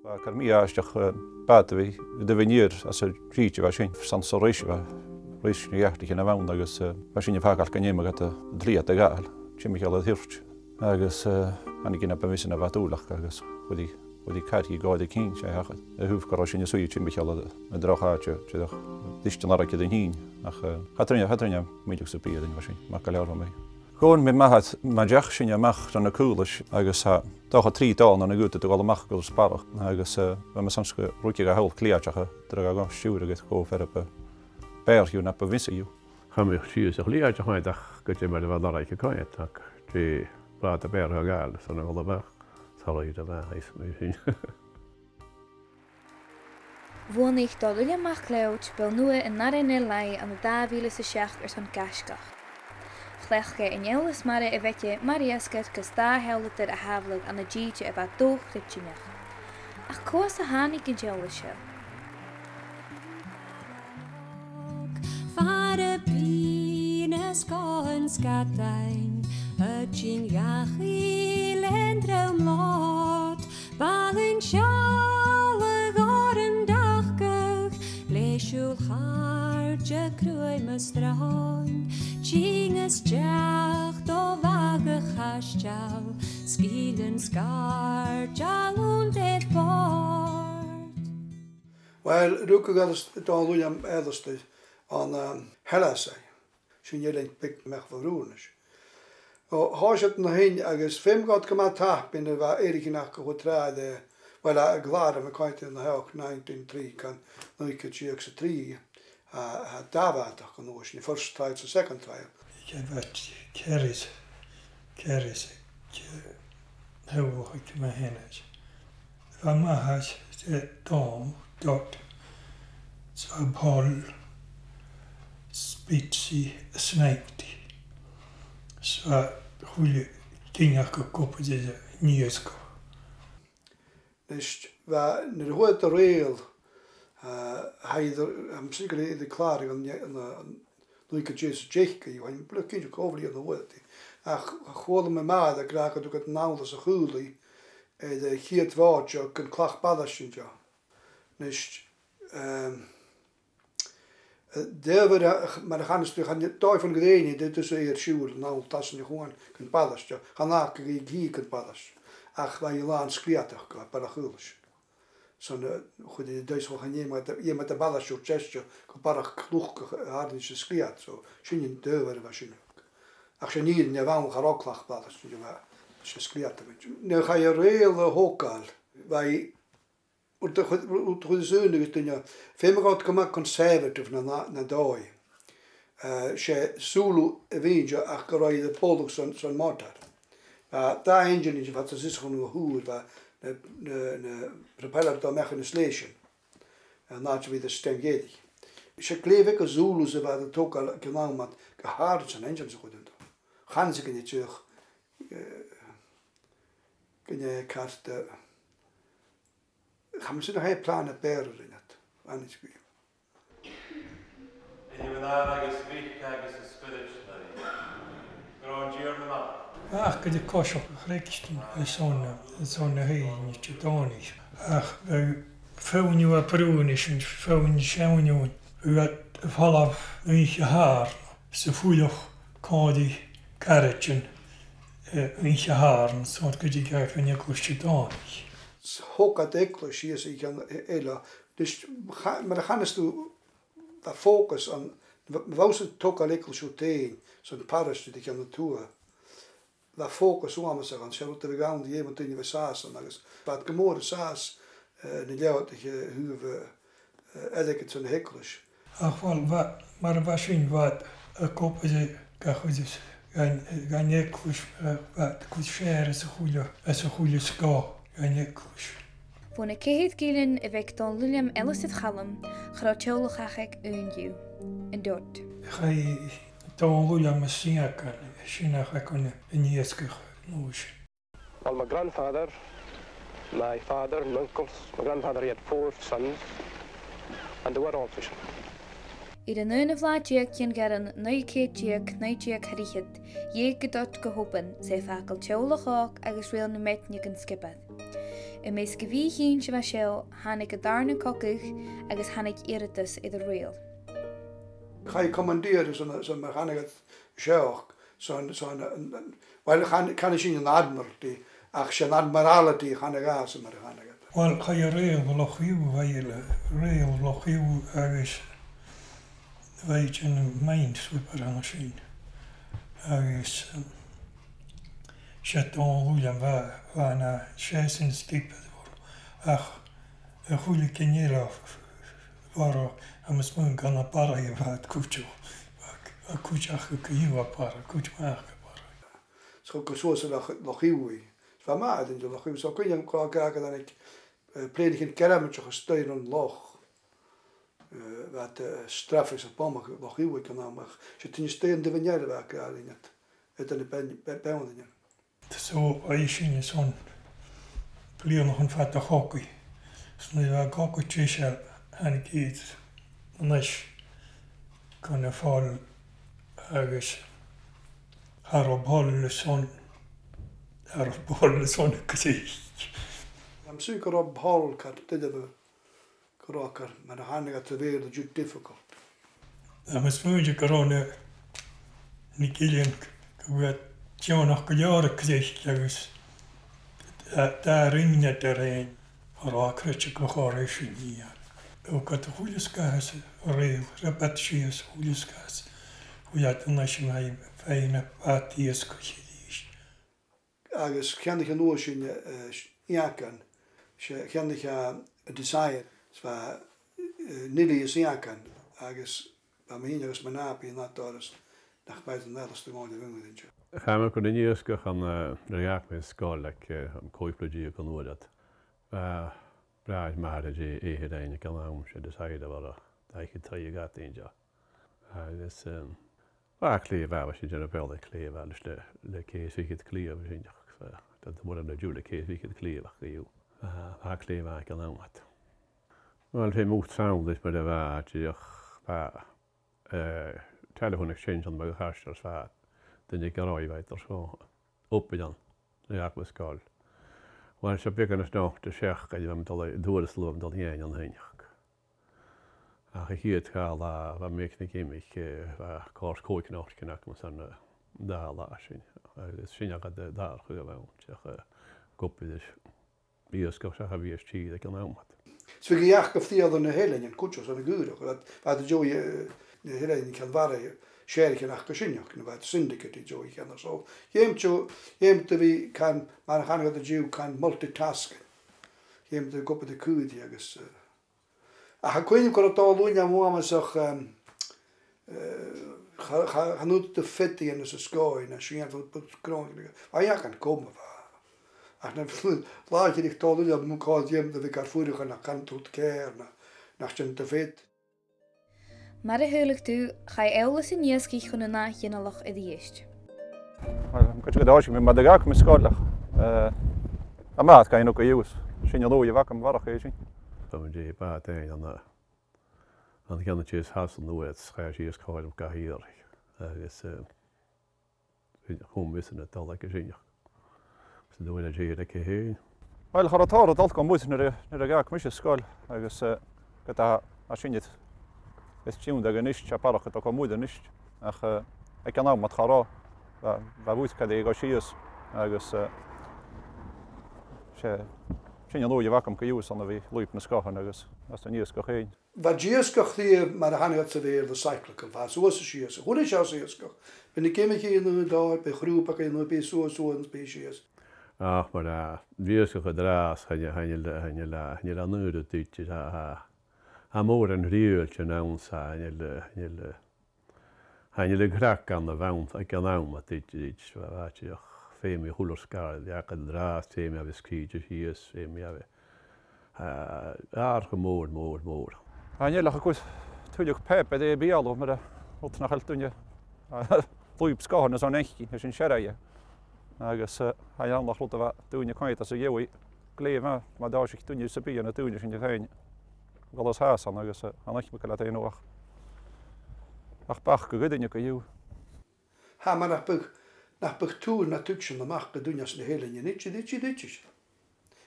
Carmiasteach bataí de bhaíir as a tríte bh sin san rééis réisneachta in bhhain agus sin fáil gannéime a dríad a gáil Michael hirt agus anna gin be mis a bhúlach agus chudí caití gáid cín sé hachad a thuh go sin suú Michael a drochaáte diiste nar den hín ach chatrine míidir sa bíad in sin má go leir mé. Gón mé maithad má deach sin amach an na cúlais agus dácha trí dá an na gúta go amach go sparach agus me samsco ruúti a heil cléateacha dra a gá siúr agus có fer beirú na a visaú. Chamich siús a líaideachach go mar bh Maraiche caiint ach trí blá a beir a gáil san bhil bheith táid a bheith éis mé sin. Bhuaigh dul MhicLeòid bel nua in narinne lei an na 2006 san gascach. Chleachcha in eolas mara a bheice Maraichean gus dáheolatar a haflaigh an na ddíte a bheith dóchritíneach. Ach cós a hánig in deola se. Fare pines con scadain a chin gachi lendrum lot balin shall garden dachgach leishul harja krui mastrain chingas jach do vage chastal skiden scar jalund et port. Well, Ruka got us Don William Ellersted on Hellasai. Sin jelent pik mech verroenisch. Has het na hin agus 5 got koma tach bin er war Erik nach getrade. Well a glad me kait in the hoek 1903 kan nuike tjekse 3 dava kan oos in first trial to second trial. Ik heb wat keris hoe ik me hennes. Van ma has Tom dot Sabhal spitsi snakti. Så hule tinga ko kopu de niesko. Dus waar naar de hoete rail heider am sikere de klaring aan nuike tjekse tjekke jo een plukje over de hoete. Ach gewoon me ma dat graag doe het nou dat ze goedly de giet waardje kan klach badasje ja. Dus maar dan gaan ze gaan je toy van green dit is eer sjoer nou tassen je gewoon kan badasje. Gaan naar hier kan badasje. Ach waar je laan skliatig kan paraguls. Zo'n goed de Duits gaan je met de badasje chestje kan paragloeg hardische skliat zo. Zien de waar was je. Ach je niet in de wang gaan ook lach badasje je maar je skliat. Nu ga je heel hokal waar de goede zoon is toen je veel meer gaat conservative na dooi. Ze Zulu eventueel achteraan de product zo'n motor. Daar engine is wat ze is gewoon hoe waar de propeller daar met een station. En naast wie de stengedig. Ze kleven ik Zulu ze waar het ook al genomen met gehaald zijn engine zo goed doen. Gaan ze niet terug. Kun je kaart gaan we nog geen plannen bergen in het. Aan iets goed. En je bent eigenlijk een spillage Gewoon German. Ach, de kosh op reksten zo'n heenje tonig. Ach, we faunju a prunisch en faunju schaunju. We had vanaf een haar. Ze voelig kan die karretjen een haar. Zo kun je kijken van je kostje tonig. Hokat eklos is ik aan ela. Dus maar dan gaan ze dat focus aan wou ze toch al eklos uteen zo'n paras die ik aan de tour. Dat focus om aan zeggen, ze moeten we gaan die iemand in de saas en alles. Wat gemoorde saas de jou dat je hoe we eigenlijk zo'n eklos. Ach wel, maar was in wat kopen ze kachus gaan eklos wat kusheren ze goede ska. Bhna céad gíleann a bheith don William Ellis Challam chráteolachach úndiú in dort. Chai don William Siakan sinach an níoscach núis. Well, my grandfather, my father, my uncles, my grandfather he had 4 sons and they were all fishing. Iad an nuna bhláideach cin gar an 9 charichid dhéag go dot go hopan sé feacail teolachach agus rial na meitne an skipad. I mees go bhí hín se bheith seo tháinig go darna cocuch agus tháinig iiritas idir rial. Ga je commanderen zo'n mechanic seach, wel kan je een admiralty, ach je een admiralty gaan gaan maar gaan. Wel, ga je rail lochiu ergens, weet je, een minesweeper aan de zien. Ergens, Chaton William waar naar 16 stippen ach, een goede kenjera waar aan mijn smoen kan naar Barra je wat kucho. Kucho je Barra, kucho Barra. Zo kan zo ze lochiu. Van mij dan je lochiu. Zo kun je hem kijken dan ik pledig in kermetje gestuurd een loch. Wat straf is op allemaal lochiu kan nou maar. Je tien steen de wanneer waar krijg je het. Het in de pijlen. Zo als je zo'n pleeg nog een vatte hockey. Zo nu waar hockey tjusje en ik eet. Dan is kan er vallen ergens op holle zon gezicht. I'm zeker op hol kan dit we kroker, maar dan gaan het weer dat je difficult. Dan is moeilijk corona niet killen wat je nog jaren gezicht dus daar in het terrein waar krijg ik nog origine hier. Ook het goede schaas, repetities goede schaas. Hoe je het dan je fijne partijes krijgt. Agus kan ik een ocean jaken. Kan ik een desire, zwaar nilly is jaken. Agus bij mij is mijn naam in dat dorst. Dag bij de Nederlandse mooie dingen. Ga me kunnen niet eens gaan reageren met school, ik koopje kan doen dat. Braai maar dat je Hebridean kan aan je decide wat dat je twee gaat in ja. Dus waar kleven was je genereel de kleven dus de kees wie het kleven vind ik dat wordt de jule kees wie het kleven je waar kleven kan aan wat. Wel het moet sound is maar dat waar je telephone exchange aan de gasters waar den ik garage weet er zo op dan ja ik was koud. Maar als je beginnen nog te zeggen, je moet al door de sloop dat niet aan heen. Als je hier het gaat, wat merk ik in mij, waar kort kook nog kan ik me zijn daar laten. Dat vind ik dat daar gewoon zeggen, kopje dus. Wie is toch zeggen wie is chi dat kan ook wat. Zo je jacht of die hadden een hele in koetjes aan de guur, dat waar de joie de hele in kan waren. Scherige nach geschinjak, nu wat syndicate die joy kan zo. Je wie kan maar gaan dat de Jew kan multitasken. Je moet de kop de koe die agus. Ik kon niet dat al doen ja maar zo gaan uit de fette in de sky en zien wat kroon. Maar ja kan komen. Ach dan laat je dich tot dat moet gaan je de Carrefour gaan kan tot keer naar te vet. Maar de huwelijk toe ga je elders in Jeski kunnen nachtje naar lach in de eerst. Ik heb het met de gak met schooldag. Maar kan je ook use. Zien je nooit je wakker warrig gezien. Dan moet je paar tijd dan kan het je haast doen het schrijf je eens gewoon op hier. Dus gewoon wissen het al lekker zien. Ze doen dat je lekker heen. Wel gaat het hard dat altijd kan moeten naar de gak met school. Dus dat als je niet is tjum dat je niet chaparach het ook al moeder niet. Ik kan ook met garo. Waar moet ik de negotiërs? Dus je nooit je wakker kan use dan we lopen naar school dus als er niet is geen. Wat jeeskoch die maar dan gaan het ze weer de cyclical van zo is jees. Hoe is jouw jeeskoch? Ben ik hier in de daar bij groepen in bij zo een species. Ach maar daar jeeskoch gedraas je dan nu dat dit amor en rieltje naar ons je de grak aan de wand ik kan nou met dit wat je femi hulorskar ja kan draas femi av skrietje hier femi av moord. En je lag goed natuurlijk pepe de bialo maar wat nog helt dunje. Loop schaar zo'n eentje is een sherry. Dus hij dan nog laten wat doen je kan je dat ze je kleven maar daar zich toen je se bij natuurlijk in je heen. Wel als haas aan dus aan ik me laten nog. Ach pach goed in je kan je. Ha maar nach toe natuurlijk dan mag de doen als de hele je niet dit.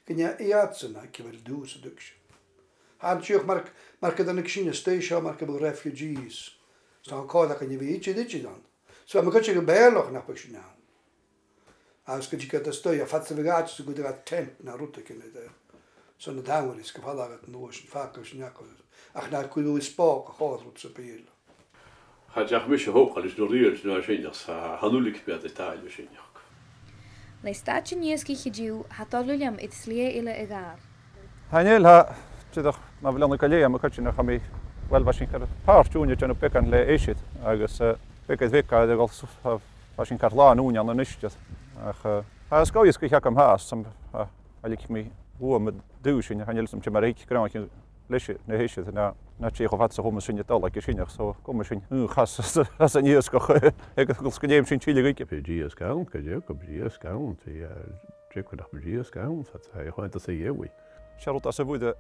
Gyn ia iatsen ac i fer dŵs y dwgs. Han siwch marc ydyn nhw'n sy'n ystysio marc ydyn refugees. Sta'n coed ac yn i fi i dan. So am y gydych yn beloch na pwys yna. A ys gydych gyda stwy a ffat sy'n fygad sy'n gwydych at tent na rwtych yn ydw. So na dawn is gyffalag at nôs yn ffag oes yna. Ach na'r gwydw i sbog a chodd rwt sy'n byl. Hadjach mis hoop al is door hier naar Shinjas. Hanulik bij de taal bij Shinjak. Le staatje nieski gedju hat dolluljam it slie ile egar. Hanel ha tidach ma blan kalea ma kachina khami wel bashin kar par junior janu pekan le eshit agus pekat veka de gal bashin karla nunya na nishjas. Ach ha skois ki hakam ha sam alik mi wo met douchen hanel sam Maraichean lesje ne heshet na tjech of hat so hom sin tal like sinach so kom sin gas as an years go ek skneem sin chile geke PG's count ke je op GS count ja check wat GS count hat hij gewoon dat se je Charlotte as bude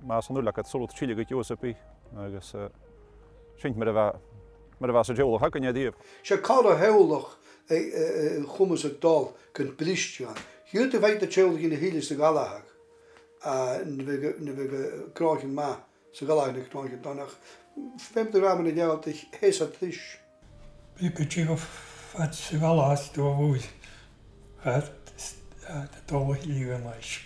ma so nulla kat solo chile geke osepi agus sin mer was so jol hakken je die Se kalla heuloch gommes het dal kunt blistja. Jute weit de children in de hele se galahag. Nu we krijgen maar ze gelijk niet krijgen dan nog 50 ramen in jaar dat is het is. Ik weet niet of het ze wel als door woord. Het is dat door hier een meisje.